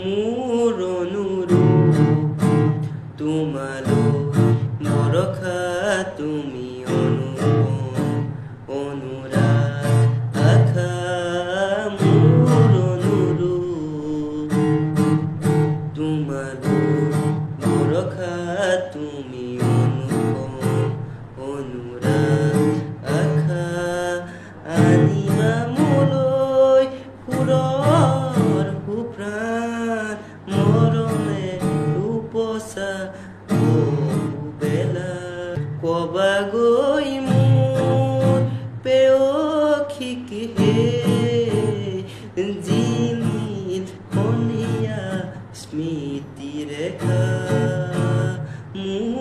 মোৰ অনুৰূপ তোমালৈ বৰষা তুমি অনুপম অনুৰাগ আশা মোৰ অনুৰূপ তোমালৈ বৰষা তুমি অনুপম অনুৰাগ আশা আনিবা মোলৈ সুৰৰ সুপ্ৰাণ মৰমে উপচা বেলা কবা গৈ মোৰ পেয়সীক হে জিমিত সন্ধিয়া স্মৃতি ৰেখা মোৰ